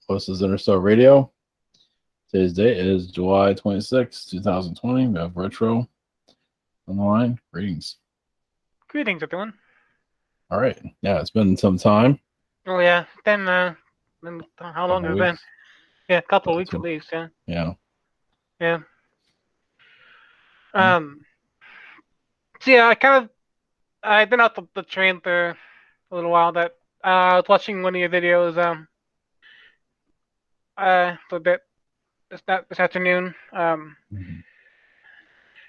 This is Interstellar Radio. Today's date is July 26, 2020. We have Retro on the line. Greetings. Greetings, everyone. All right. Yeah, it's been some time. Oh yeah, then how long has it been? Yeah, a couple of weeks at least. Yeah. Yeah. Yeah. So yeah, I've been out the train for a little while. That I was watching one of your videos for a bit this afternoon. And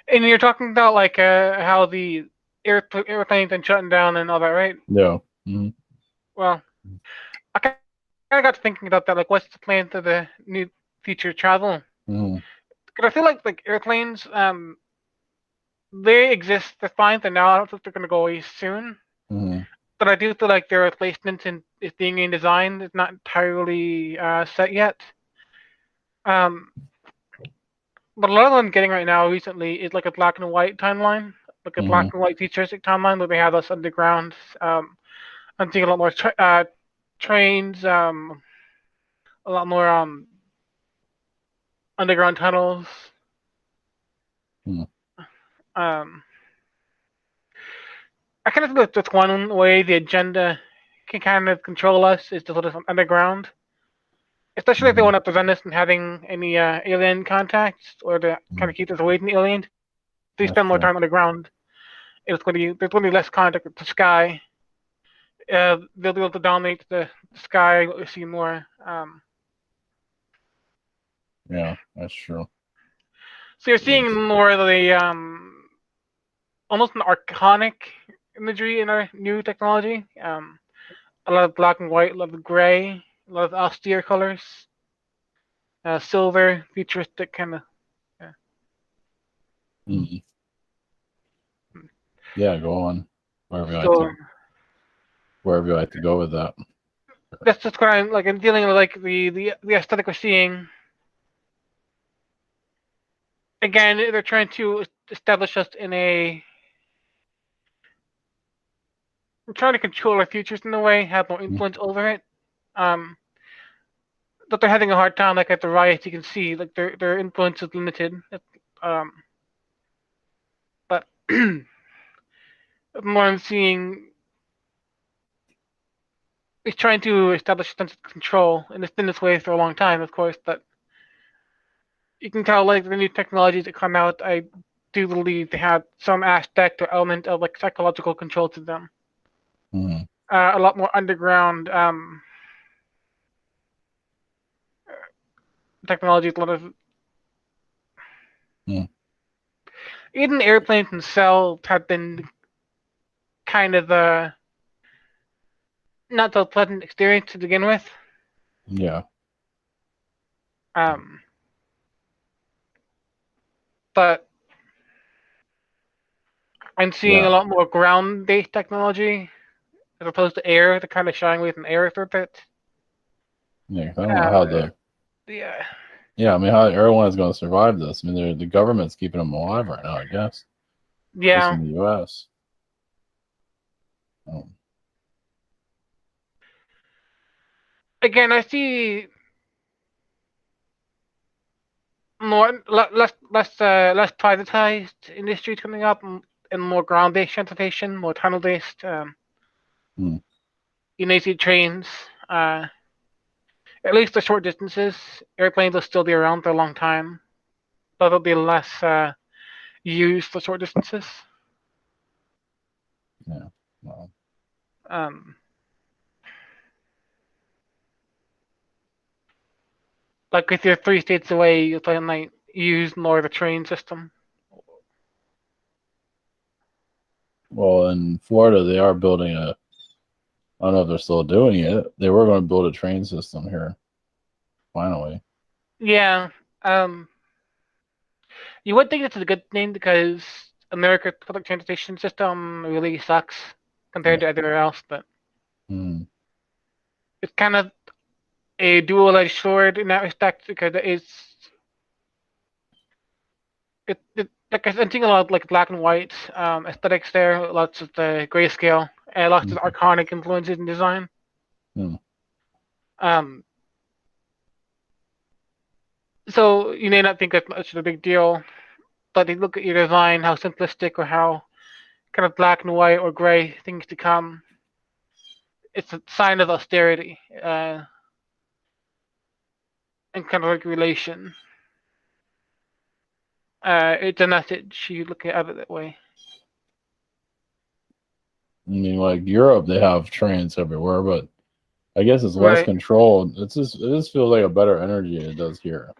you're talking about like how the airplanes been shutting down and all that, right? Yeah. Well, I kind of got thinking about that. Like, what's the plan for the new future travel? Because I feel like airplanes they exist, they're fine for now. I don't think they're going to go away soon. But I do feel like their replacement is being in design. It's not entirely set yet. But a lot of what I'm getting right now recently is like a black and white timeline, like a black and white futuristic timeline where they have us underground. I'm seeing a lot more trains, a lot more underground tunnels. I kind of feel like that's one way the agenda can kind of control us is to put us underground, especially if they want to prevent us from having any alien contacts or to kind of keep us away from the aliens. If we spend more time underground, there's going to be less contact with the sky. They'll be able to dominate the sky. We'll see more. Yeah, that's true. So you're seeing more of the almost an archonic imagery in our new technology. A lot of black and white, a lot of gray, a lot of austere colors, silver, futuristic kind of. Yeah, go on. Wherever you like to go with that. That's just what I'm like. I'm dealing with like the aesthetic we're seeing. Again, they're trying to establish us in a. We're trying to control our futures in a way, have more influence over it. But they're having a hard time. Like at the riots, you can see like their influence is limited. But more I'm seeing is trying to establish a sense of control, and it's been this way for a long time, of course. But you can tell like the new technologies that come out, I do believe they have some aspect or element of like psychological control to them. A lot more underground technology, a lot of even airplanes themselves have been kind of not so pleasant experience to begin with. Yeah. But I'm seeing a lot more ground-based technology as opposed to air. They're kind of shying away from air for a bit. Yeah, I don't know how Yeah, I mean, how everyone's going to survive this? I mean, the government's keeping them alive right now, I guess. Yeah. At least in the U.S. Again, I see less privatized industries coming up, and more ground-based transportation, more tunnel-based. You see trains. At least the short distances, airplanes will still be around for a long time, but they'll be less used for short distances. Yeah. Wow. Like if you're 3 states away, you'll probably might use more of the train system. Well, in Florida, they are building I don't know if they're still doing it. They were going to build a train system here, finally. Yeah. You would think it's a good thing because America's public transportation system really sucks compared to everywhere else, but it's kind of a dual-edged sword in that respect because like I'm seeing a lot of like black and white aesthetics there, lots of the grayscale, and lots of archonic influences in design. So you may not think that's much of a big deal, but you look at your design, how simplistic or how kind of black and white or gray things to come. It's a sign of austerity and kind of regulation. It's a message. You look at it that way. I mean, like Europe, they have trains everywhere, but I guess it's less Right. controlled. It just feels like a better energy than it does here.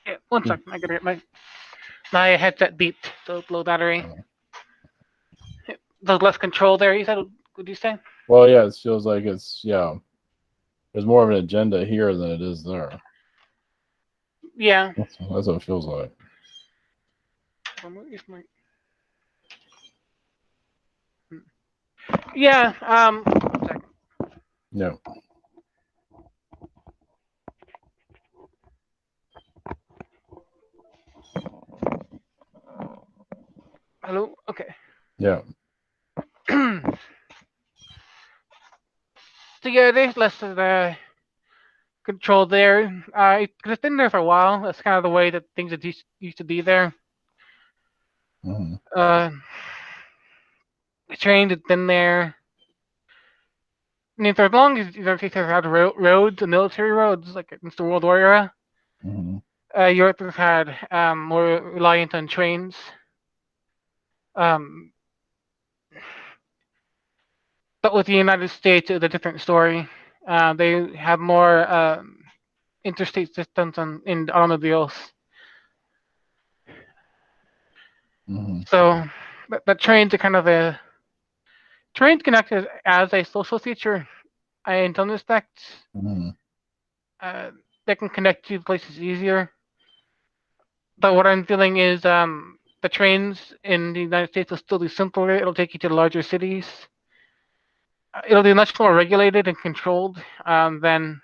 Yeah, one second. I gotta get my headset beeped. So low battery. There's less control there. You said? What did you say? Well, yeah, it feels like there's more of an agenda here than it is there. Yeah. That's what it feels like. Yeah. One second. Yeah. Hello. Okay. Yeah. So yeah, there's less of the control there. Cause it's been there for a while. That's kind of the way that things used to be there. Hmm. Uh, the trains had been there. I mean, for as long as United States had roads, and military roads, like in the World War era, Hmm. Europe has had more reliant on trains. Um, but with the United States, it's a different story. They have more interstate systems in automobiles. Hmm. So, but trains are kind of a trains can act as a social feature in some respects. Hmm. Uh, they can connect to places easier. But what I'm feeling is the trains in the United States will still be simpler. It'll take you to the larger cities. It'll be much more regulated and controlled than.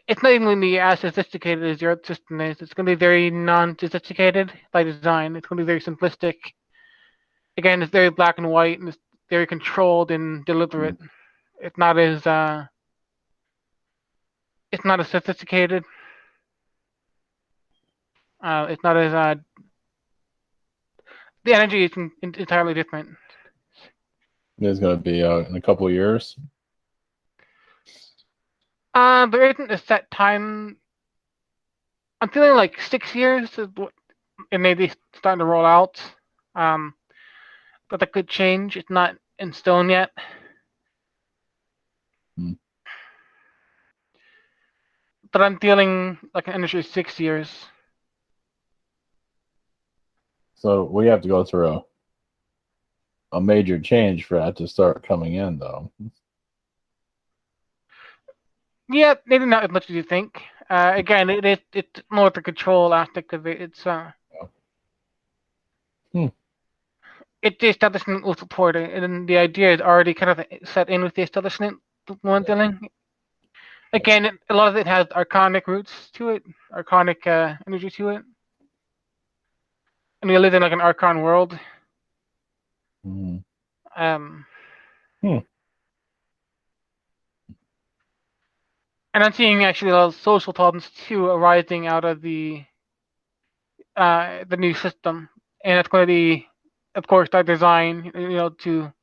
It's not even going to be as sophisticated as your Earth system is. It's going to be very non-sophisticated by design. It's going to be very simplistic. Again, it's very black and white, and it's very controlled and deliberate. It's not as it's not as sophisticated. It's not as the energy is entirely different. It's gonna be out in a couple of years. There isn't a set time. I'm feeling like 6 years is what it may be starting to roll out. Um, but that could change. It's not in stone yet. Hmm. But I'm feeling like an industry 6 years. So we have to go through a major change for that to start coming in, though. Yeah, maybe not as much as you think. Again, it's more the control aspect of it. Hmm. The establishment will support it, and the idea is already kind of set in with the establishment. One feeling. Again, a lot of it has archonic roots to it, archonic energy to it, and we live in like an archon world. Hmm. Um, Hmm. and I'm seeing actually a lot of social problems too arising out of the new system, and it's going to be, of course, by design, to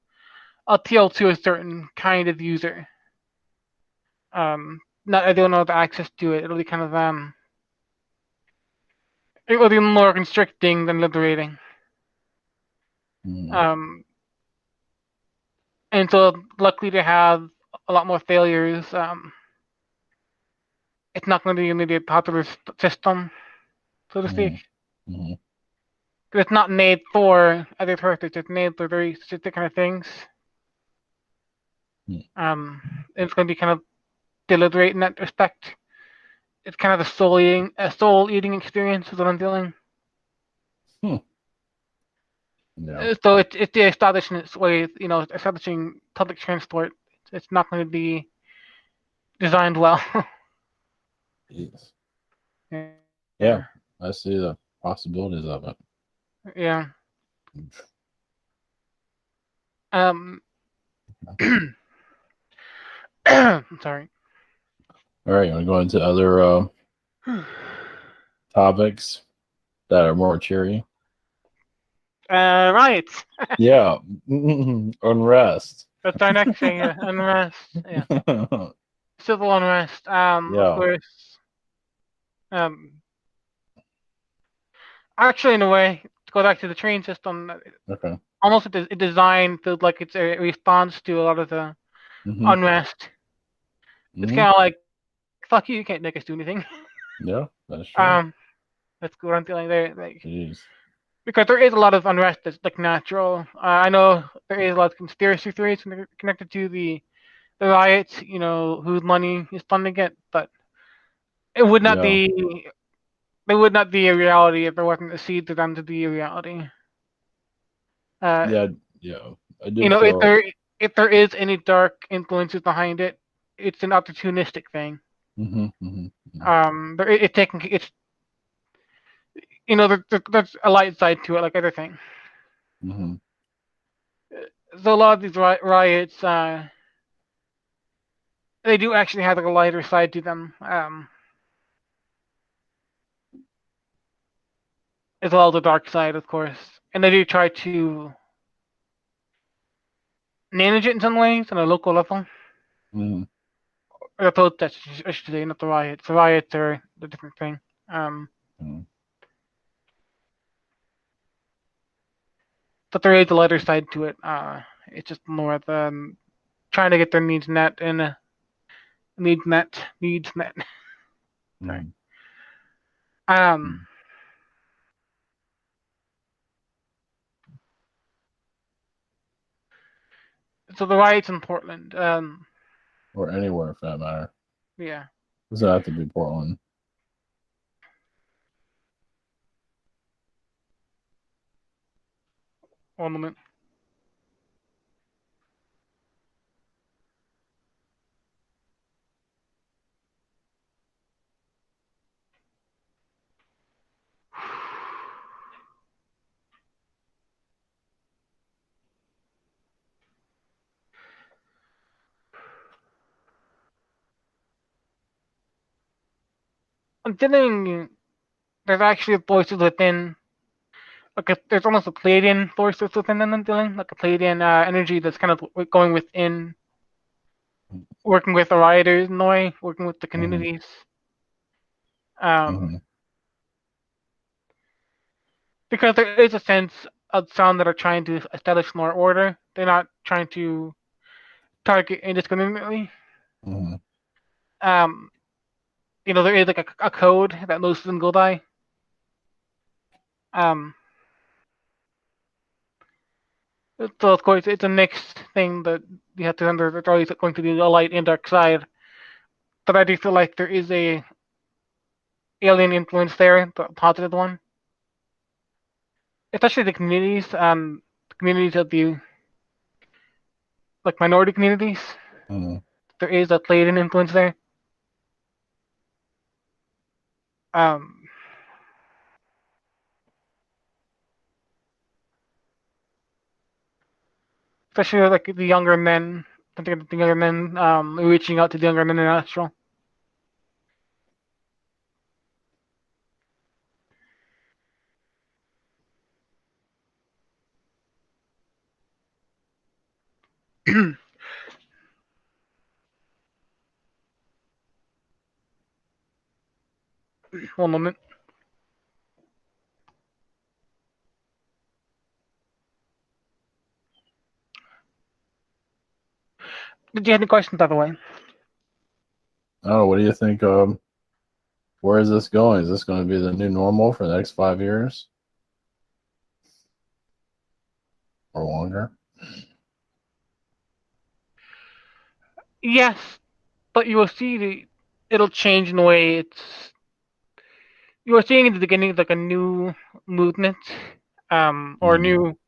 appeal to a certain kind of user. Not everyone will have access to it. It'll be kind of it will be more constricting than liberating. Hmm. Um, and so luckily to have a lot more failures. It's not going to be a popular system, so to speak. Hmm. Hmm. Because it's not made for other purposes. It's made for very specific kind of things. It's going to be kind of deliberate in that respect. It's kind of a soul eating experience is what I'm feeling. Hmm. Yeah. So it's the establishment's way, establishing public transport. It's not going to be designed well. Jeez. Yeah. Yeah, I see the possibilities of it. Yeah. Um. I'm sorry. All right, you want to go into other topics that are more cheery. Riots. Yeah, unrest. That's our next thing. Unrest. Yeah, civil unrest. Of Yeah. course. Um, Actually, in a way, to go back to the train system, Okay. almost a design feels like it's a response to a lot of the Hmm. unrest. It's Hmm. kind of like, fuck you, you can't make us do anything. Yeah, that's true. um, that's what I'm feeling there. Like, Jeez. because there is a lot of unrest that's like natural. I know there is a lot of conspiracy theories connected to the riots. You know, whose money is funding it, but it would not Yeah. be. It would not be a reality if there wasn't a seed for them to be a reality. Uh, Yeah. Yeah. I do you know, feel. if there is any dark influences behind it, it's an opportunistic thing. Hmm. Hmm. It taking it's you know there's a light side to it, like everything. Hmm. So a lot of these riots, they do actually have like a lighter side to them, as well as the dark side, of course. And they do try to manage it in some ways on a local level. Hmm. Or the protests, I should say, not the riots. The riots are the different thing. Um, Hmm. but there is a lighter side to it. It's just more the trying to get their needs met and needs met. Sorry. Hmm. Um, so the riots in Portland. Or anywhere for that matter. Yeah. Doesn't have to be Portland. One moment. Considering there's actually forces within, like there's almost a Pleiadian forces within them, dealing like a Pleiadian energy that's kind of going within, working with the rioters in a way, working with the Hmm. communities. Um, Hmm. because there is a sense of some that are trying to establish more order. They're not trying to target indiscriminately. Hmm. Um, there is like a code that most of them go by. Um, so of course it's a mixed thing that you have to remember. There's always going to be a light and dark side, but I do feel like there is a alien influence there, the positive one, especially the communities of the like minority communities. Hmm. There is a Pleiadian influence there. Um, Especially like the younger men. I think the younger men reaching out to the younger men in Astral. One moment. Did you have any questions, by the way? I don't know. What do you think? Where is this going? Is this going to be the new normal for the next 5 years or longer? Yes, but you will see it'll change in the way it's. You are seeing in the beginning like a new movement, or a Hmm. new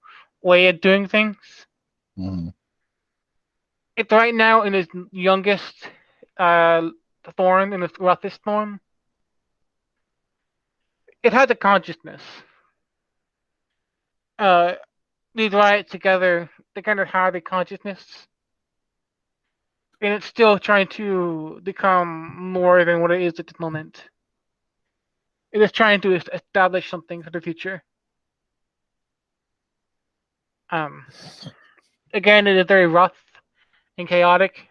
way of doing things. Hmm. It's right now in its youngest uh, form, in its roughest form. It has a consciousness. Uh, these riots together, they kind of have a consciousness, and it's still trying to become more than what it is at the moment. It is trying to establish something for the future. Um, Again, it is very rough and chaotic,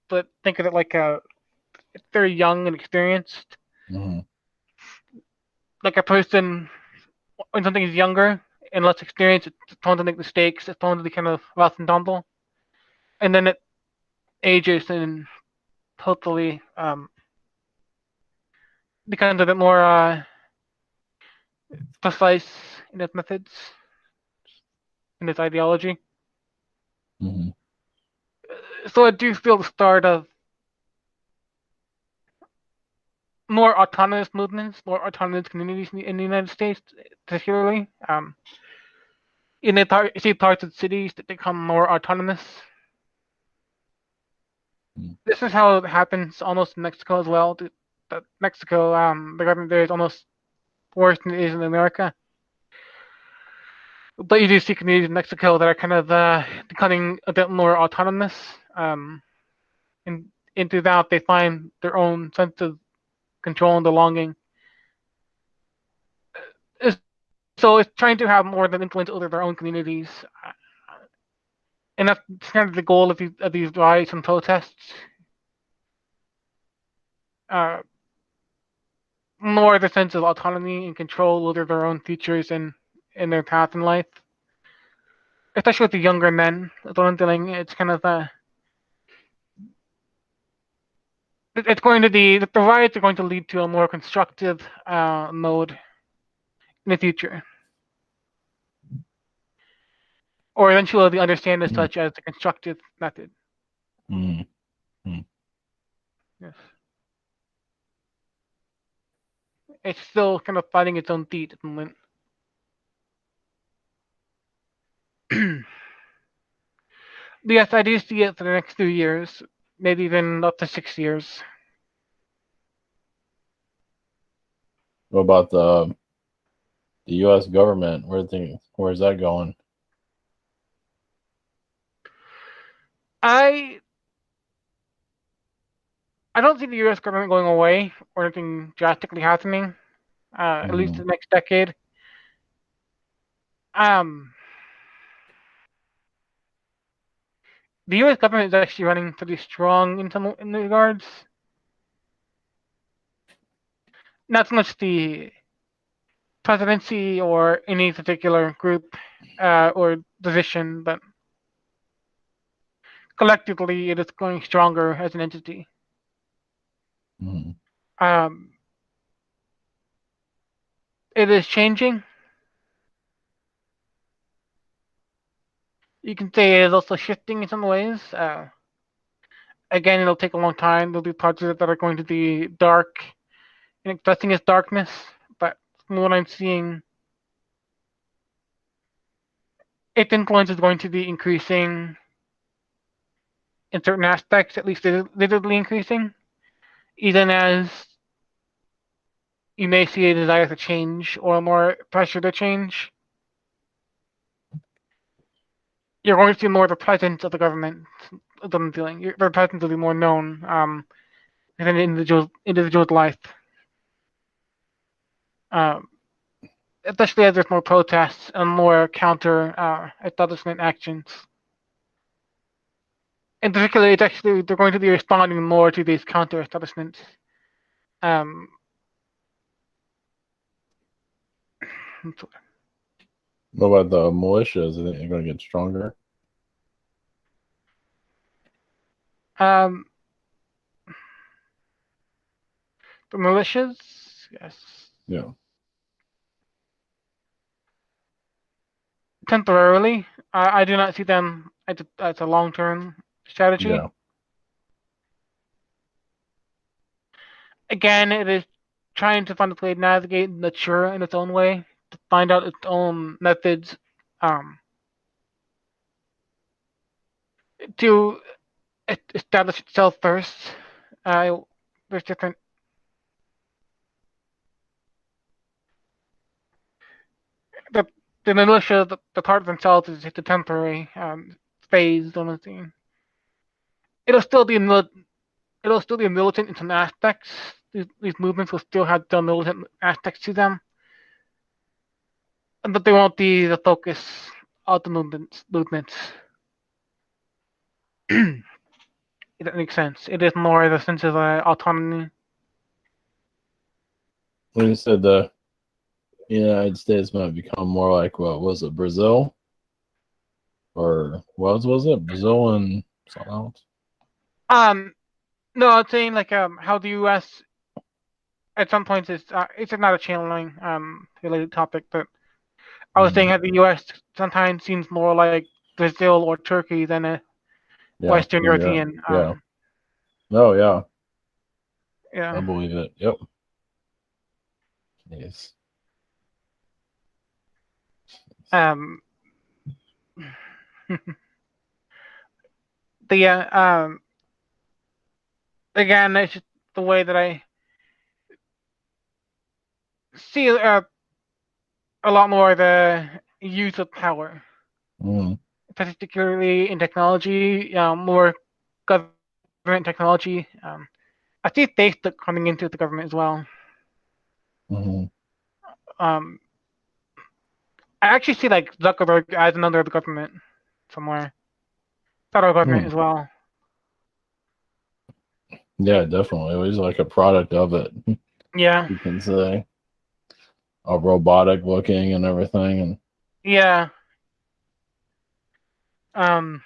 but think of it like it's very young and experienced. Mm-hmm. Like a person when something is younger and less experienced, it's prone to make mistakes. It's prone to be kind of rough and tumble, and then it ages and hopefully becomes a bit more precise in its methods, in its ideology. Mm-hmm. So I do feel the start of more autonomous movements, more autonomous communities in the United States, particularly. In the see parts of cities that become more autonomous. Mm-hmm. This is how it happens almost in Mexico as well. Mexico, the government there is almost worse than it is in America. But you do see communities in Mexico that are kind of becoming a bit more autonomous. And into that, they find their own sense of control and belonging. So it's trying to have more of an influence over their own communities, and that's kind of the goal of these riots and protests. Uh, More the sense of autonomy and control over their own futures and in their path in life, especially with the younger men. That's what I'm feeling. It's kind of it's going to be the riots are going to lead to a more constructive mode in the future, or eventually they understand as such as the constructive method. Mm-hmm. Yes, it's still kind of finding its own feet at the moment. But yes, I do see it for the next few years, maybe even up to 6 years. What about the U.S. government? Where's that going? I I don't see the U.S. government going away or anything drastically happening. At least Mm-hmm. the next decade. Um, the U.S. government is actually running pretty strong in the regards. Not so much the presidency or any particular group or position, but collectively it is going stronger as an entity. Mm-hmm. Um, it is changing. You can say it is also shifting in some ways. Again, it'll take a long time. There'll be parts of it that are going to be dark and expressing its darkness, but from what I'm seeing, its influence is going to be increasing in certain aspects, at least visibly increasing, even as you may see a desire to change or more pressure to change. You're going to see more of the presence of the government. I'm feeling the presence will be more known in an individual's life, um, especially as there's more protests and more counter establishment actions. In particular, it's actually they're going to be responding more to these counter establishments. Um, What about the militias? Are they going to get stronger? um, the militias, yes, Yeah. temporarily. I do not see them as a long-term strategy. Yeah. Again, it is trying to find a way to navigate and mature in its own way, to find out its own methods, um, to establish itself first. There's different. The, the militia, the part of themselves is just a temporary phase on the thing. It'll still be it'll still be militant in some aspects. these movements will still have the militant aspects to them, but they won't be the focus of the movements. If that makes sense. It is more the sense of autonomy. When you said the United States might become more like, what was it, Brazil? Or what was it? Brazil and something else? No, I'm saying like how the U.S. at some points it's not a channeling related topic, but I was saying Mhm. how the U.S. sometimes seems more like Brazil or Turkey than a Yeah, Western yeah, European. yeah. Oh, yeah, I Yeah. believe it. Yep. Yes. Um. the again, it's just the way that I see a lot more the use of power, Mm, particularly in technology, more government technology. I see Facebook coming into the government as well. mm, Um, I actually see like Zuckerberg as another the government somewhere, federal government mm. as well. Yeah, definitely. He's like a product of it, Yeah, you can say. All robotic looking and everything. And yeah. Um,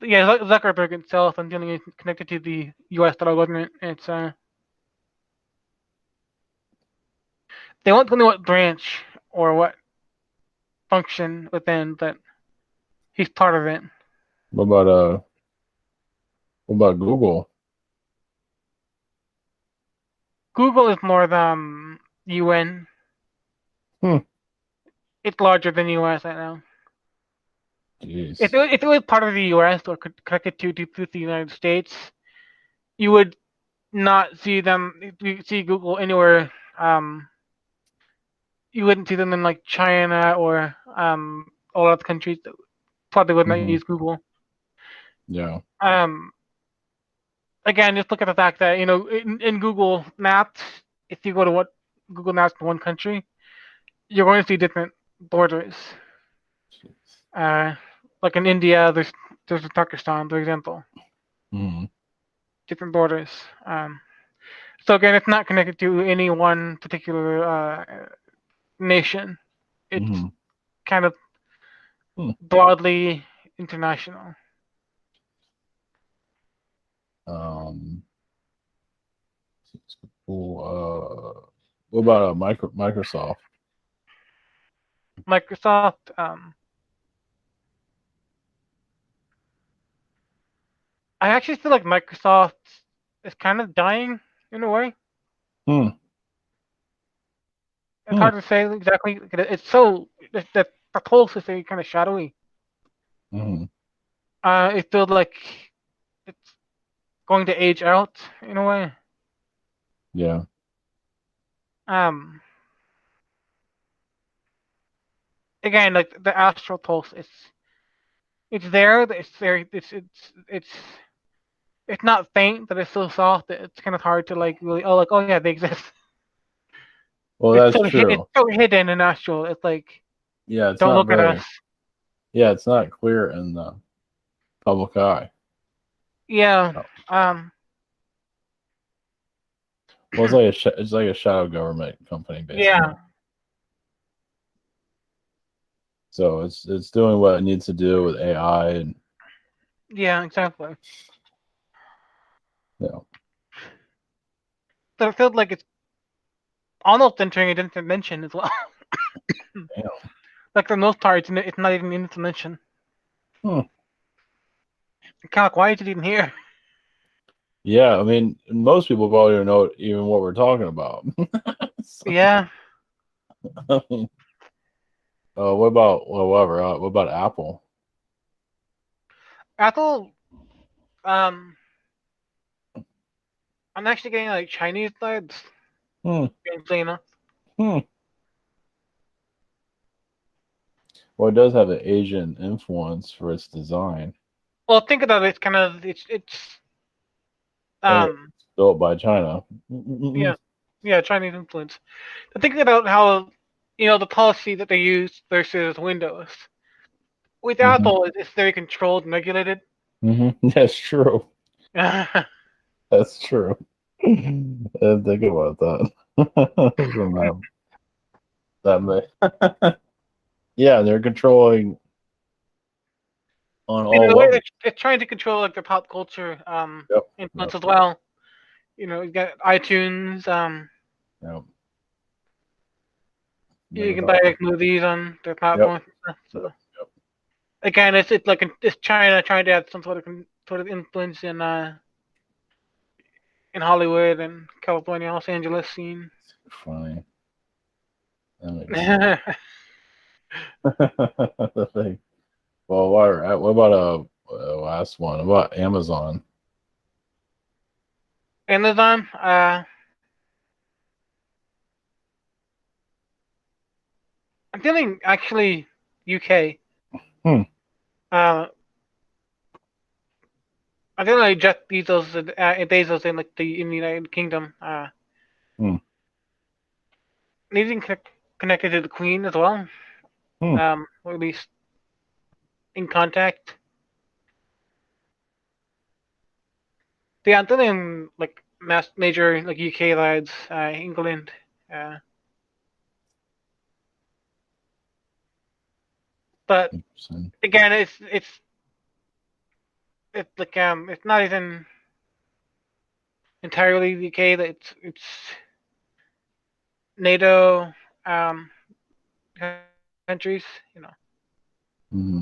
yeah. Zuckerberg itself and dealing connected to the U.S. federal government. It's they won't tell me what branch or what function within, but he's part of it. what about what about Google? Google is more the UN. Hmm. It's larger than US right now. Jeez. If it was part of the US or connected to the United States, you would not see them. You see Google anywhere. You wouldn't see them in like China or all other countries that probably would not Hmm. use Google. Yeah. Um, again, just look at the fact that in Google Maps, if you go to what Google Maps in one country, you're going to see different borders. Jeez. Uh, like in India, there's Pakistan, for example, Hmm. different borders. So again, it's not connected to any one particular nation. It's Hmm. kind of Hmm. broadly international. Um. Cool. What about Microsoft? Microsoft, I actually feel like Microsoft is kind of dying in a way. Hmm. It's Hmm. hard to say exactly. It's so the pulse is very kind of shadowy. Hmm. It feels like it's going to age out in a way. Yeah. Um, again, like the Astral pulse, it's there. It's very it's not faint, but it's so soft that it's kind of hard to like really. Oh yeah, they exist. Well, It's that's it's true. so hidden in Astral. It's like Yeah, it's don't not look at us. very. Yeah, it's not clear in the public eye. Yeah. Oh. Um. Well, it's like it's like a shadow government company, Yeah. basically. So it's doing what it needs to do with AI and Yeah. Exactly. you know. So it feels like it's almost entering a different dimension as well. Damn. Like for the most part, it's not even in this dimension. Hmm. Kind of quiet, it even here. Yeah, I mean, most people probably don't know even what we're talking about. So, Yeah. what about whatever? What about Apple? Apple. Um. I'm actually getting like Chinese vibes. Hmm. Strangely enough. Hmm. Well, it does have an Asian influence for its design. Well, think about it. It's kind of it's It's built by China. Yeah, yeah, Chinese influence. But thinking about how the policy that they use versus Windows. With Mm-hmm. Apple, it's very controlled and regulated. Mm-hmm. That's true. And That's true. I didn't think about that. So that may, yeah, they're controlling on in all a way, levels. they're trying to control like their pop culture Yep. influence Yep. as well. You got iTunes. Yep. You Never can thought buy about like movies on their Yep. platform. So Yep. Yep. again, it's like it's China trying to have some sort of influence in Hollywood and California, Los Angeles scene. Funny. That makes sense. The thing. Well, what about last one? What about Amazon? Amazon. I'm feeling actually UK. Hmm. Uh, I feel like Jeff Bezos in like in the United Kingdom. Hmm. Needing connected to the Queen as well. Hmm. Or at least in contact. Yeah, I'm feeling like major like UK lads, England. Uh, but Interesting. again, it's like it's not even entirely the UK. That it's NATO um countries. You know, Hmm.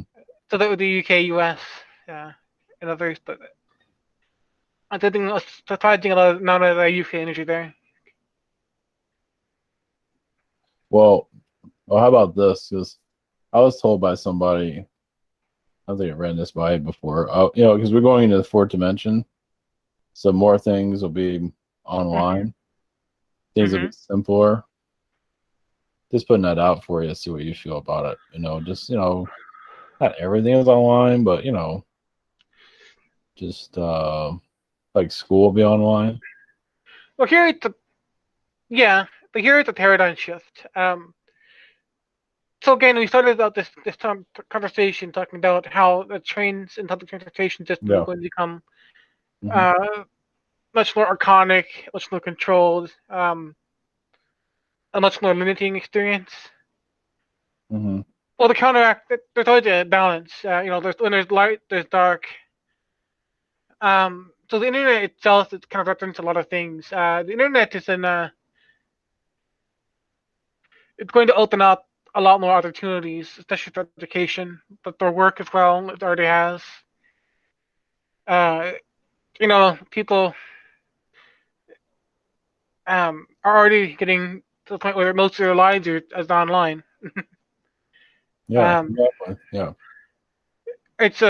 so that would be UK, US, uh, and others. But I'm thinking surprising a lot of amount of UK energy there. Well, how about this? Because I was told by somebody, I think I ran this by before. Because we're going into the fourth dimension, so more things will be Hmm. online. Things will be Hmm. simpler. Just putting that out for you to see what you feel about it. Just not everything is online, but just like school will be online. Well, here it's yeah, but here it's a paradigm shift. So again, we started out this conversation talking about how the trains and public transportation system are Yeah. going to become Hmm. uh, much more archonic, much more controlled, a much more limiting experience. Hmm. Well, to counteract, there's always a balance. There's when there's light, there's dark. So the internet itself, it kind of represents a lot of things. The internet is it's going to open up a lot more opportunities, especially for education, but for work as well. It already has. Uh, People are already getting to the point where most of their lives are as online. Yeah. Um, Exactly. Yeah. it's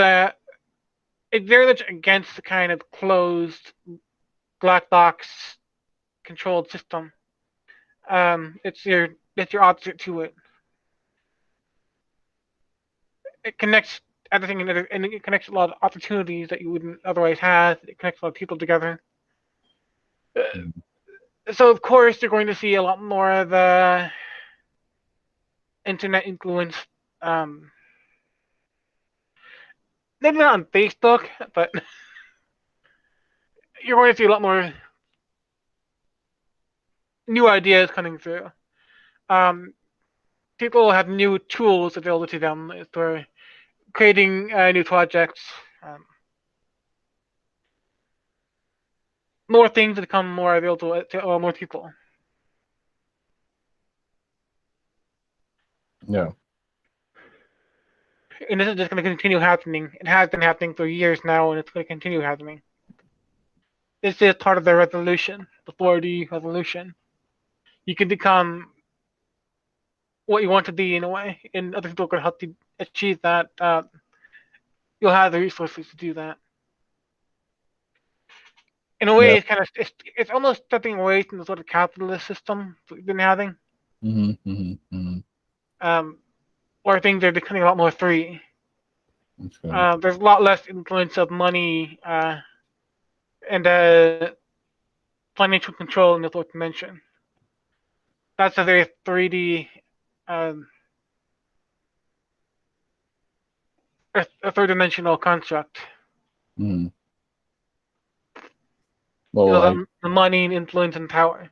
it's very much against the kind of closed black box controlled system. It's your opposite to it. It connects everything and it connects a lot of opportunities that you wouldn't otherwise have. It connects a lot of people together. Mhm. So of course you're going to see a lot more of the internet influence. Um, Maybe not on Facebook, but you're going to see a lot more new ideas coming through. Um, People have new tools available to them for creating new projects. Um, More things become more available to more people. Yeah. And this is just going to continue happening. It has been happening for years now, and it's going to continue happening. This is part of the revolution, the 4D revolution. You can become what you want to be in a way, and other people can help you achieve that. You'll have the resources to do that. In a way, Yeah. it's almost stepping away from the sort of capitalist system we've been having, Hmm. Hmm. Hmm. um, where things are becoming a lot more free. That's good. There's a lot less influence of money and financial control in the fourth dimension. That's a very 3D, um, a third dimensional construct. Mm. You Well, know, like, the money, influence, and power.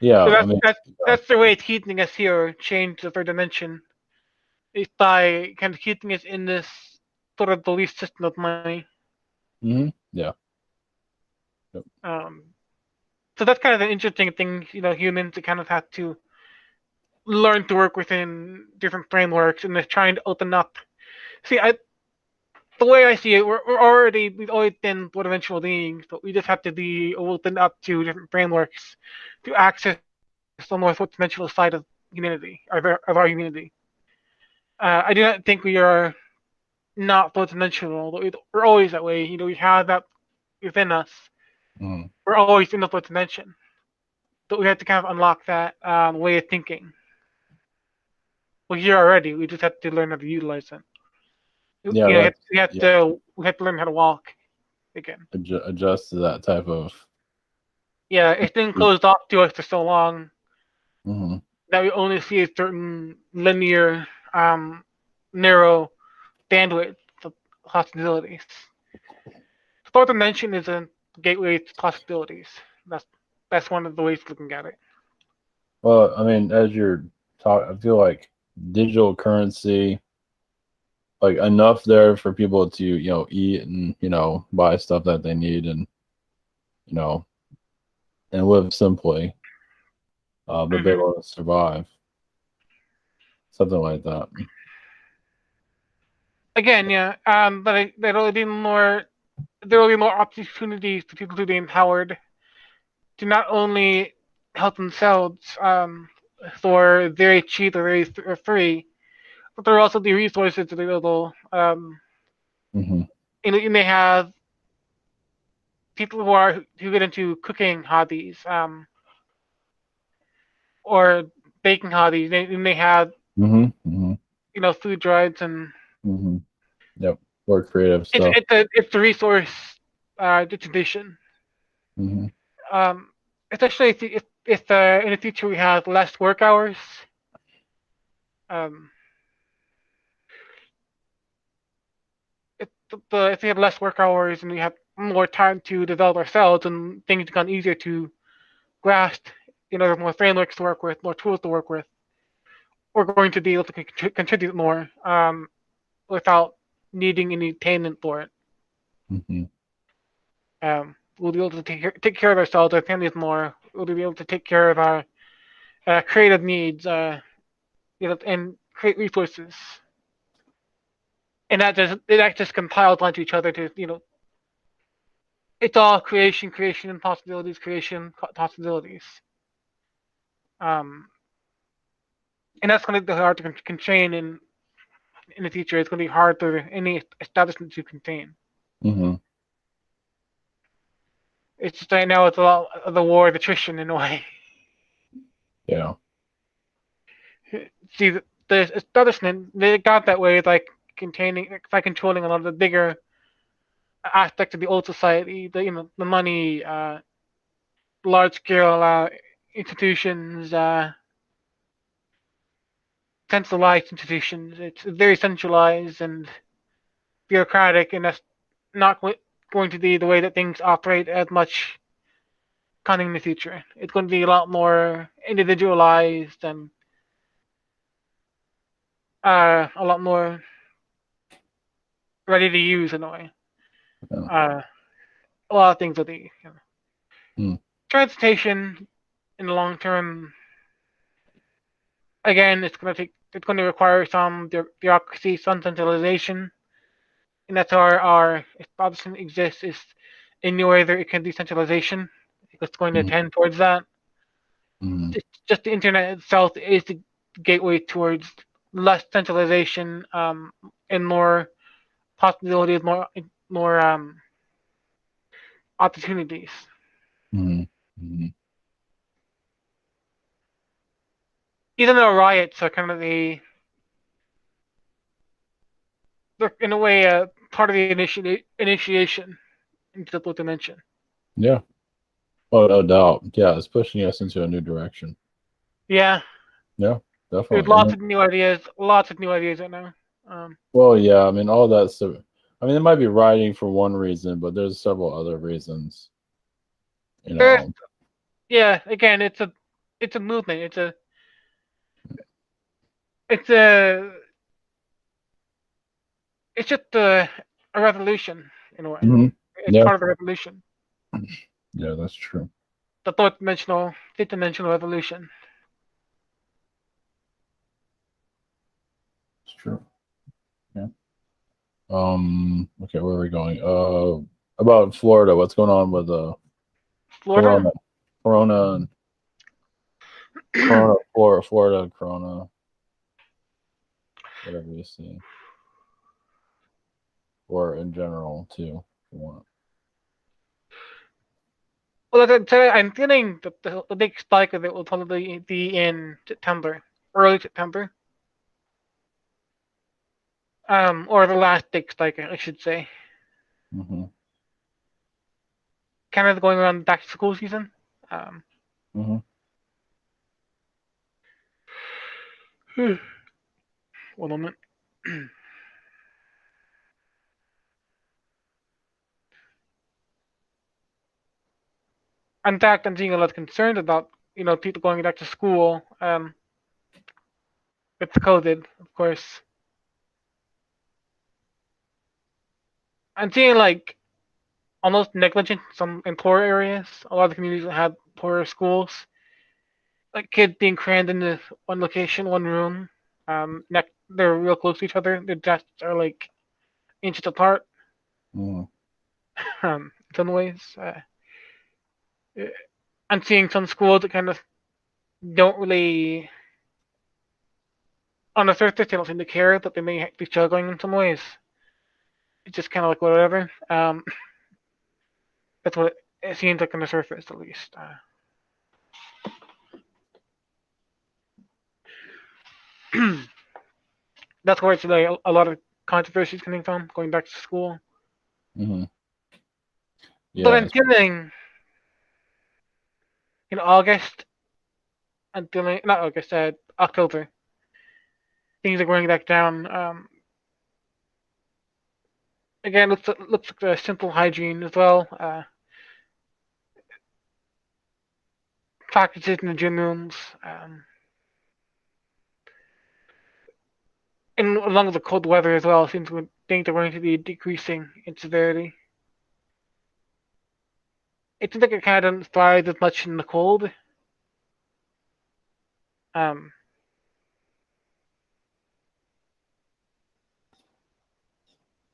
yeah, So I mean, that's the way it's keeping us here, change the third dimension, is by kind of keeping us in this sort of belief system of money. yeah. Um, so that's kind of an interesting thing, humans to kind of have to learn to work within different frameworks and just trying to open up. See, the way I see it, we've always been four-dimensional beings, but we just have to be open up to different frameworks to access the more fourth-dimensional side of humanity, of our humanity. I do not think we are not fourth-dimensional, but we're always that way. We have that within us. Mm. We're always in the fourth dimension, but we have to kind of unlock that way of thinking. We're here already. We just have to learn how to utilize it. Yeah, that's yeah. We have to learn how to walk again. Adjust to that type of. Yeah, it's been closed off to us for so long Mm-hmm. that we only see a certain linear, narrow bandwidth of possibilities. The fourth dimension is a gateway to possibilities. That's that's one of the ways of looking at it. Well, I mean, as you're talking, I feel like digital currency, like enough there for people to, eat and, buy stuff that they need and, you know, and live simply, but be Mm-hmm. able to survive. Something like that. Again, yeah, but there will be more opportunities for people to be empowered to not only help themselves for very cheap or very free, but there are also the resources available. Mm-hmm. You may have people who get into cooking hobbies or baking hobbies. They may have Mm-hmm. Mm-hmm. food drives, and Mm-hmm. Yep. Or creative it's stuff. it's a resource distribution. Mm-hmm. Um, Especially if in the future we have less work hours. Um, if we have less work hours and we have more time to develop ourselves and things become easier to grasp, there's more frameworks to work with, more tools to work with, we're going to be able to contribute more without needing any payment for it. Mm-hmm. We'll be able to take care of ourselves, our families more. We'll be able to take care of our creative needs, and create resources. And that just compiles onto each other to it's all creation, and possibilities, creation, possibilities. Um, and that's going to be hard to contain in the future. It's going to be hard for any establishment to contain. Mm-hmm. It's just right now it's a lot of the war of attrition in a way. Yeah. See, the establishment they got that way by controlling a lot of the bigger aspects of the old society, the money, large scale institutions, centralized institutions. It's very centralized and bureaucratic, and that's not going to be the way that things operate as much coming in the future. It's going to be a lot more individualized and a lot more ready to use in a way. Yeah. A lot of things will be Mm. transportation in the long term. Again, it's going to require some bureaucracy, some centralization, and that's our establishment exists is in no way that it can decentralization. It's going to Mm-hmm. tend towards that. Mm-hmm. Just the internet itself is the gateway towards less centralization, and more possibilities, more opportunities. Mm-hmm. Mm-hmm. Even though riots are kind of they're in a way part of the initiation into the fourth dimension. Yeah. Oh, no doubt. Yeah, it's pushing us into a new direction. Yeah, Yeah, there's definitely. I lots mean, of new ideas, lots of new ideas right now. well, yeah. I mean, all that stuff. I mean, it might be writing for one reason, but there's several other reasons. You There's know. yeah, again, it's a movement. It's a it's just a revolution in a way. Hmm. It's Yeah. part of the revolution, Yeah, that's true. the fifth dimensional revolution. It's true. Yeah. Okay, where are we going? About Florida. What's going on with Florida. Corona, Corona, and Corona, Florida, Corona, whatever you see, or in general too. If you want. Well, I'm feeling that the big spike of it will probably be in September, early September, or the last big spike, I should say. Hmm. Canada's going around back to school season. Um, Hmm. One moment. In fact, I'm seeing a lot of concerns about people going back to school with COVID, of course. I'm seeing like almost negligent in some in poor areas. A lot of the communities that have poorer schools, like kids being crammed into one location, one room. They're real close to each other. Their desks are like inches apart. Hmm. In some ways, I'm seeing some schools that kind of don't really, on the surface, they don't seem to care that they may be struggling in some ways. It's just kind of like whatever. That's what it seems like on the surface, at least. That's where it's like a lot of controversies coming from, going back to school. Hmm. But Yeah. I'm feeling in August, I'm feeling not August, October, things are going back down. Again, looks like a simple hygiene as well. Practices in the gym rooms, and along with the cold weather as well, seems things are going to be decreasing in severity. It seems like it kind of doesn't thrive as much in the cold. Um,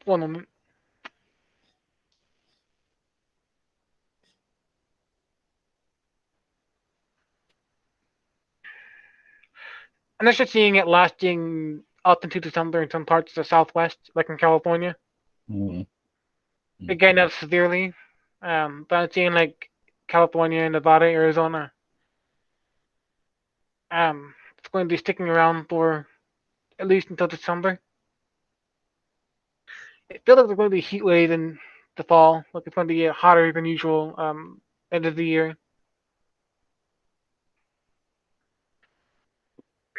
One moment. I'm actually seeing it lasting up into December in some parts of the Southwest, like in California. Hmm. Again, not severely, but I'm seeing like California, Nevada, Arizona. It's going to be sticking around for at least until December. It feels like there's going to be a heat wave in the fall. Like it's going to be hotter than usual. End of the year.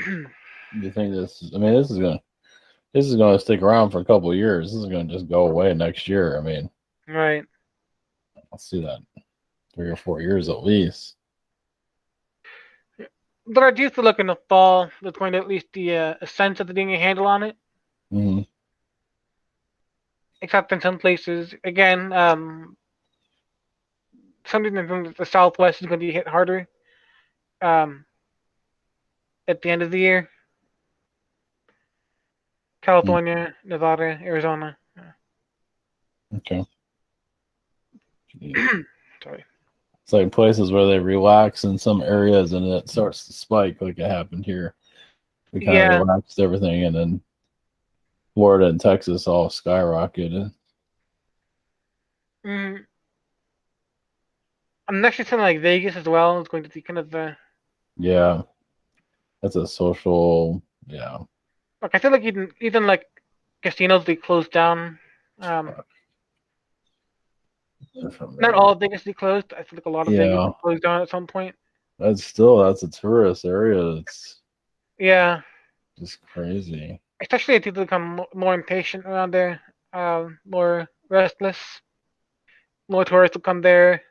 You think this? I mean, this is gonna stick around for a couple of years. This is gonna just go away next year. I mean, Right. I'll see that 3 or 4 years at least. But I do feel like in the fall, there's going to at least be a sense of being a handle on it. Hmm. Except in some places, again, something in the Southwest is going to be hit harder um, at the end of the year. California, Nevada, Arizona. Okay. Sorry. It's like places where they relax in some areas and it starts to spike, like it happened here. We kind of Yeah. relaxed everything, and then Florida and Texas all skyrocketed. Mm, I'm actually saying like Vegas as well is going to be kind of the Yeah, that's a social. Yeah, like I feel like even like casinos they closed down. Um, from Not there. all Vegas be closed. I feel like a lot of Vegas Yeah, be closed down at some point. that's a tourist area. It's Yeah, just crazy. especially as people become more impatient around there, more restless. More tourists will come there.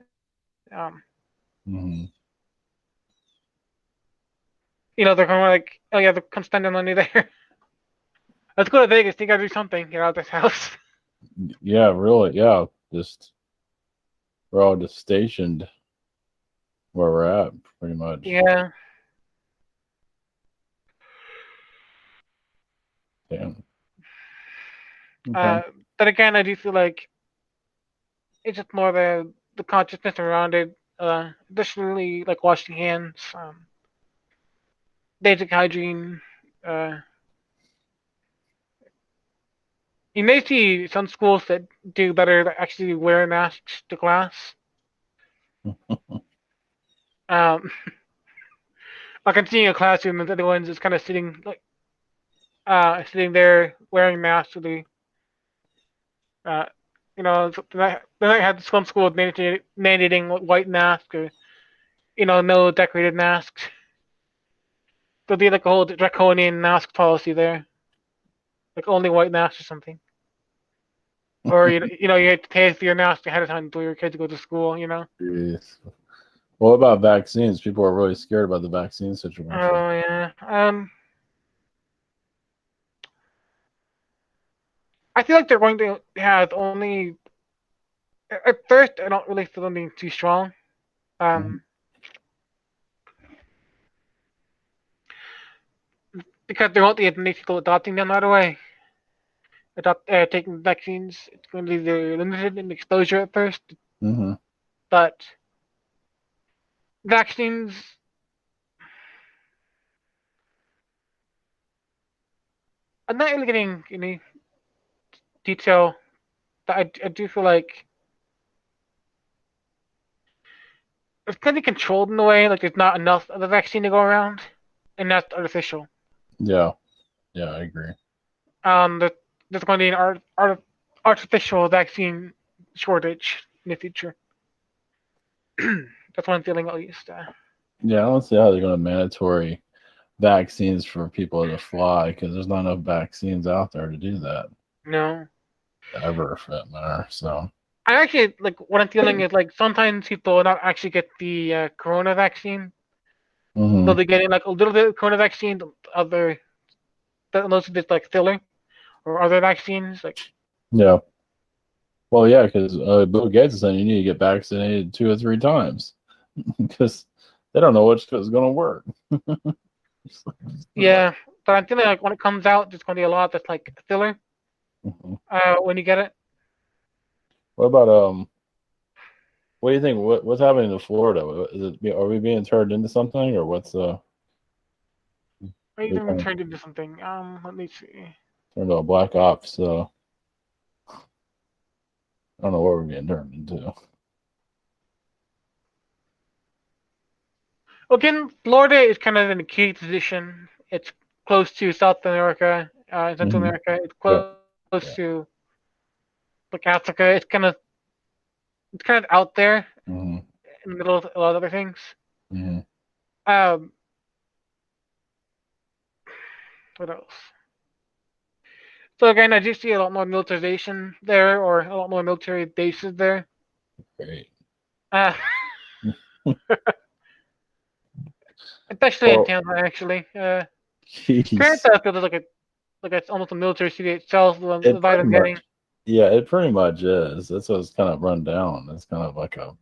Hmm. They're kind of like, oh yeah, they'll come spend their money there. Let's go to Vegas. You gotta do something. Get out of this house. Yeah, really. Yeah, just we're all just stationed where we're at, pretty much. Yeah. Damn. Okay. Uh, but again, I do feel like it's just more the consciousness around it. Additionally, like washing hands, basic hygiene. Uh, you may see some schools that do better that actually wear masks to class. Um, like I'm seeing a classroom and the other ones is kind of sitting there wearing masks. Uh, they might have some schools mandating white masks or no decorated masks. There'll be like a whole draconian mask policy there, like only white masks or something. Or you have to pay for your mask ahead of time for your kids to go to school. Jeez. What about vaccines? People are really scared about the vaccine situation. Oh yeah. I feel like they're going to have only at first. I don't really feel them being too strong. Mhm. Um, because there won't be as many people adopting them right away. Taking vaccines. It's going to be very limited in exposure at first, Mhm. but vaccines. I'm not really getting any detail, but I do feel like it's kind of controlled in a way. Like there's not enough of the vaccine to go around, and that's artificial. Yeah. Yeah, I agree. That there's going to be an artificial vaccine shortage in the future. That's what I'm feeling at least. Yeah, I don't see how they're going to mandatory vaccines for people to fly because there's not enough vaccines out there to do that No, ever, for that matter. So. I actually like what I'm feeling is like sometimes people will not actually get the corona vaccine. They'll Hmm. be getting like a little bit of corona vaccine, other most of it's like filler or other vaccines. Like Yeah. Well, yeah, because Bill Gates is saying you need to get vaccinated 2 or 3 times because they don't know which is going to work. Like, yeah, but I'm feeling like when it comes out, there's going to be a lot that's like filler. mhm. When you get it. What about what do you think? What's happening to Florida? Is it are we being turned into something or what's Or we even turned turned into something. Let me see. into a black ops? So I don't know what we're being turned into. Again, Florida is kind of in a key position. It's close to South America, Central Hmm. America. It's Yeah. close Yeah. to like Africa. It's kind of out there Hmm. in the middle of a lot of other things. Hmm. Um, what else? So again, I do see a lot more militarization there, or a lot more military bases there. Great. Uh, especially in Well, Tampa, actually. jeez. Tampa feels like it's almost a military city itself. The It vibe pretty I'm getting. much, yeah, it pretty much is. That's what it's kind of run down. It's kind of like a,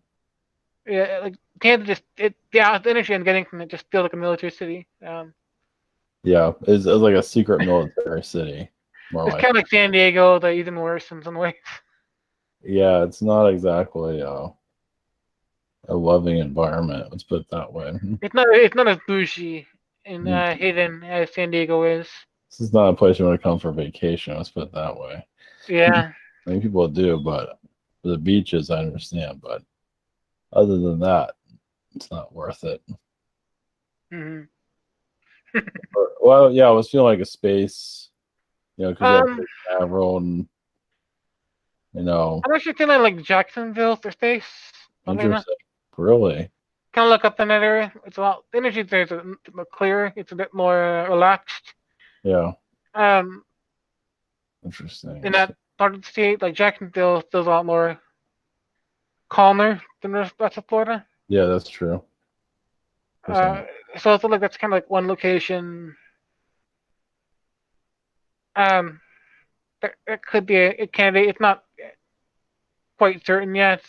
Yeah, like Tampa the energy I'm getting from it just feels like a military city. yeah, it's like a secret military city, more It's like. kind of like San Diego, but even worse in some ways. Yeah, it's not exactly a loving environment. Let's put it that way. It's not as bougie and Mhm. hidden as San Diego is. This is not a place you want to come for vacation. Let's put it that way. Yeah. I mean, people do, but for the beaches, I understand. But other than that, it's not worth it. Hmm. Well, yeah, I was feeling like a space, because you have Um. Avril and You know, I'm actually feeling like Jacksonville for space. Oddly enough, interesting. Really? kind of look up in that area. It's a lot. The energy there is a bit more clear. It's a bit more relaxed. Yeah, Um, in interesting. that part of the state, like Jacksonville, feels a lot more calmer than the rest of Florida. Yeah, that's true. Uh, Interesting. so I feel like that's kind of like one location. Um, that could be a candidate. It's not quite certain yet.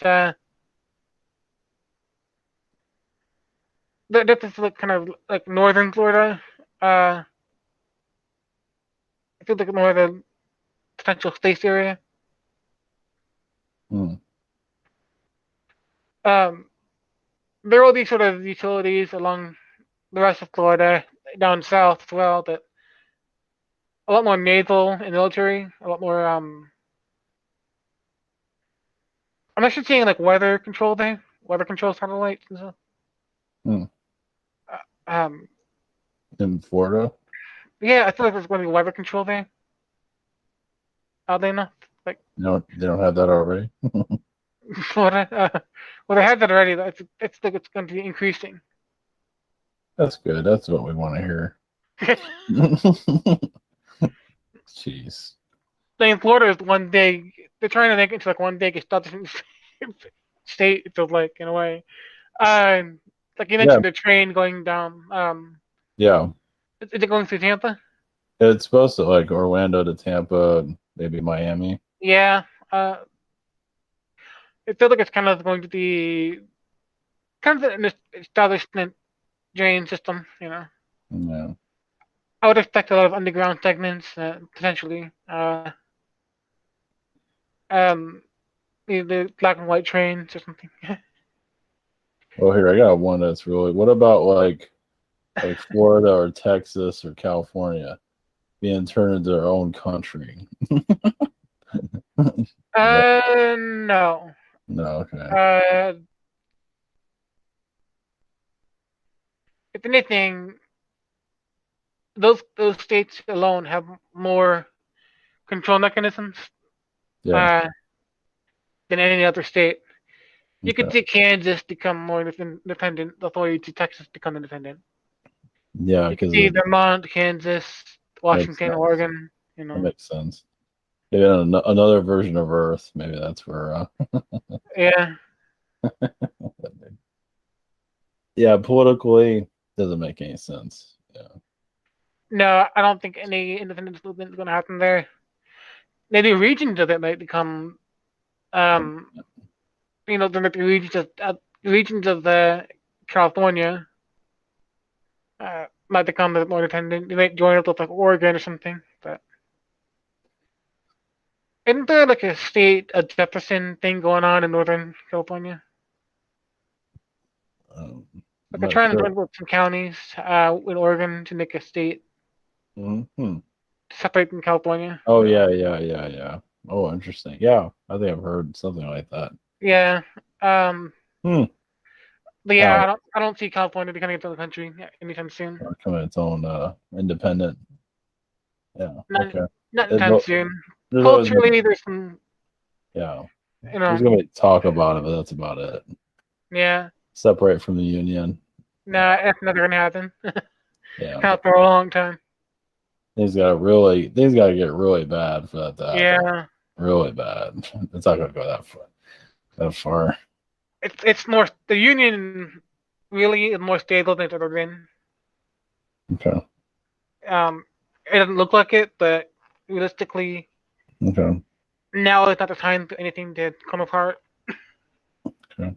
That is like kind of like northern Florida. Uh, I feel like more of the potential space area. Hmm. Um, there will be sort of utilities along the rest of Florida, down south as well, but a lot more naval and military, a lot more. I'm actually seeing like weather control there, weather control satellites and stuff. Hmm. Uh, Um, In Florida? yeah, I feel like there's going to be weather control there. Oddly enough, like They don't have that already. Florida. Well, they had that already. It's like it's going to be increasing. That's good. That's what we want to hear. Jeez. Like in Florida is one big. They're trying to make it into like one big establishment state. It feels like in a way. Like you Yeah, mentioned, the train going down. yeah. Is it going through Tampa? It's supposed to like Orlando to Tampa, maybe Miami. Yeah. It feels like it's kind of going to be kind of an establishment drain system. Yeah. I would expect a lot of underground segments potentially. Um, either black and white trains or something. Well, here I got one that's really. What about like Florida or Texas or California being turned into their own country? That, No. no, okay. Uh, if anything, those states alone have more control mechanisms Yeah, uh, than any other state. You could okay. see Kansas become more independent, before you see Texas become independent. Yeah, You could because see it Vermont, Kansas, makes Washington, sense. Oregon. That makes sense. Maybe another version of Earth. Maybe that's where. Yeah. Yeah, politically doesn't make any sense. Yeah, No, I don't think any independence movement is going to happen there. Maybe regions of it might become, um, there might be regions of the California might become a bit more independent. They might join up with like Oregon or something. But isn't there like a state, a Jefferson thing going on in Northern California? I'm Like they're not trying to sure. join with some counties in Oregon to make a state Hmm. to separate from California. Oh yeah, yeah, yeah, yeah. Oh, interesting. Yeah, I think I've heard something like that. Yeah. Um, Hmm. but yeah, Yeah, I don't see California becoming its own country anytime soon. becoming its own independent. Yeah. Not Okay. not There's, anytime soon. there's always been, Culturally, there's some, yeah. you There's know, gonna be talk about it, but that's about it. yeah. Separate from the union. Nah, that's never gonna happen. Yeah. Not for a long time. Things got to get really bad for that to happen. Yeah. Really bad. It's not gonna go that far. That far. It's more the union really is more stable than it's ever been. Okay. It doesn't look like it, but realistically, Okay. now is not the time for anything to come apart. Okay.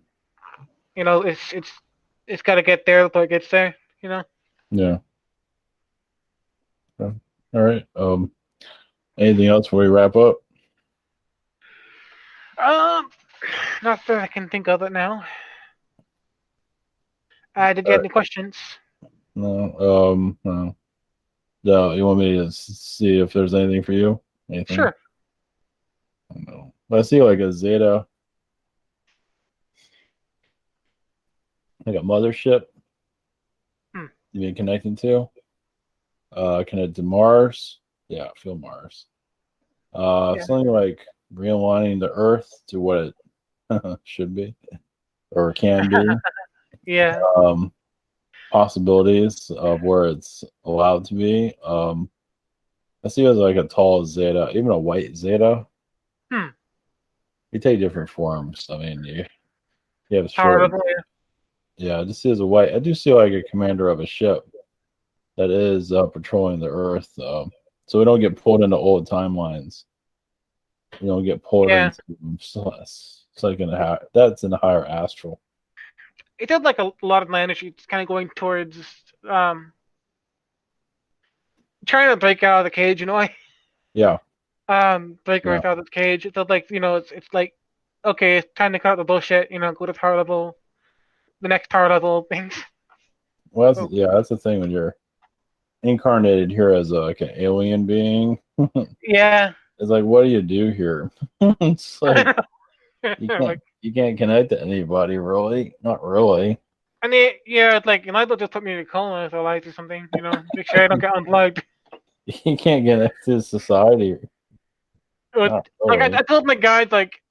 It's got to get there before it gets there. You know. Yeah. Okay. All right. Anything else before we wrap up? Um, not that I can think of it now. Did you All have right. any questions? No. No. No. You want me to see if there's anything for you? Anything? Sure. No. I see like a Zeta, like a mothership Hmm. you've been connecting to. Connected to Mars. Yeah, feel Mars. Yeah. Something like realigning the Earth to what it should be or can be. Yeah. Um, possibilities of where it's allowed to be. I see it as like a tall zeta, even a white zeta. Hmm. You take different forms. I mean, you have Power short. level. Yeah, I just see it as a white. I do see like a commander of a ship that is patrolling the Earth, so we don't get pulled into old timelines. We don't get pulled Yeah. into it's like that's in a higher astral. It did like a lot of my energy. It's kind of going towards um trying to break out of the cage. Yeah, Break yeah. Earth out of the cage. It felt like it's like okay, it's time to cut out the bullshit. Go to power level, the next power level things. Well, Oh, that's the thing when you're incarnated here as like an alien being. yeah. It's like, what do you do here? It's like Like, you can't connect to anybody really. Not really. I mean, yeah, it's like they'll just put me in a coma if I like or something. Make sure I don't get unplugged. You can't get into society. But, Not like really. I told my guys, like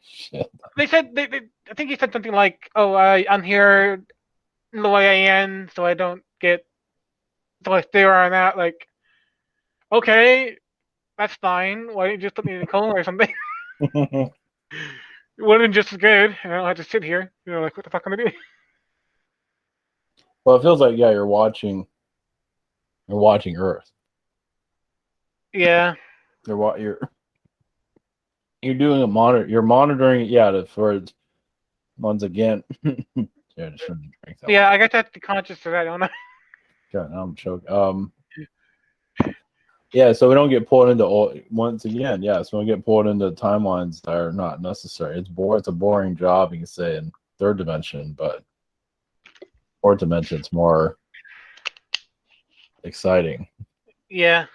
Shit. they said I think he said something like, "Oh, I'm here in the way I am, so I don't get so I stay where I'm at." Like, okay, that's fine. Why didn't you just put me in a coma or something? It would have been just as good. I don't have to sit here. Like what the fuck am I doing? Well, it feels like yeah, you're watching Earth. Yeah, You're doing a monitor. You're monitoring. Yeah, for its once again. Yeah, I just shouldn't drink that yeah. water. I got to have to be conscious of that. I don't know. God, now I'm choking. Yeah, so we don't get pulled into once again. Yeah, so we don't get pulled into timelines that are not necessary. It's a boring job, you can say, in third dimension, but fourth dimension, it's more exciting. Yeah,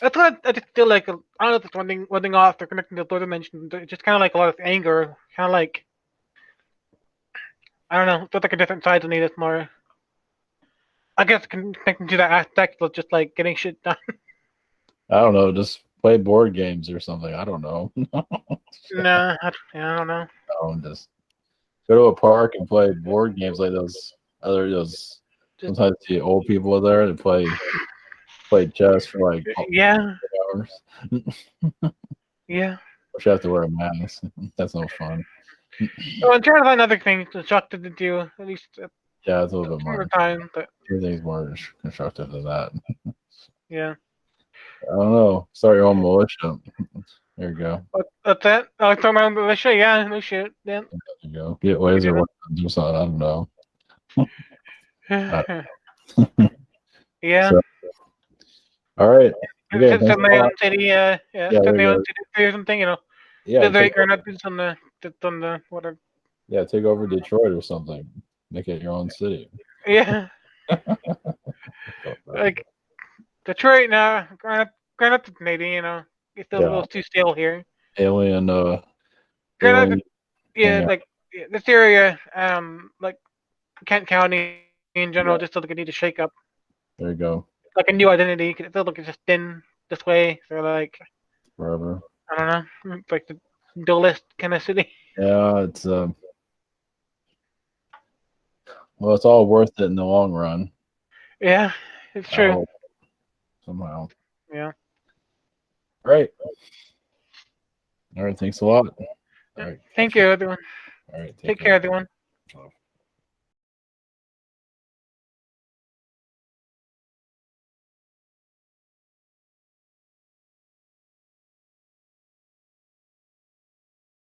that's what I just feel like. I don't know if it's one thing off. They're connecting to the third dimension. It's just kind of like a lot of anger. Kind of like I don't know. It's like a different side to me. That's more. I guess connecting to that aspect of just like getting shit done. I don't know, just play board games or something. I don't know. Nah, I don't know. Just go to a park and play board games like those. Just Sometimes the old people are there and play chess for like yeah, hours. yeah. Which you have to wear a mask. That's no fun. Well, I'm trying to find other things constructive to do at least at Yeah, it's a little bit the more. time. But Everything's more constructive than that. yeah. I don't know. Start your own militia. There you go. But that's it. Oh, talking about the shit. Yeah, no shit. Yeah, There you go. Get we laser did weapons or something. I don't know. it. Yeah. So, all right. Okay. Set Thanks a my own lot. city. Yeah, Set there my you own go. city or something. Yeah, Live right granted on the whatever. take over Detroit or something. Make it your own city. Yeah, like Detroit now. Granted, to Canadian. It's still a Yeah. little too stale here. Alien Granted, alien yeah, hang out. like this area, like Kent County in general, Yeah, just feel like it need to shake up, there you go. like a new identity. 'Cause it feels like it's just been this way for like Forever. I don't know, like the duelist kind of city. Yeah, it's well, it's all worth it in the long run. Yeah, it's I true. hope somehow. Yeah. All right. All right. Thanks a lot. All right. Thank you, everyone. All right. Take Take care, care. everyone.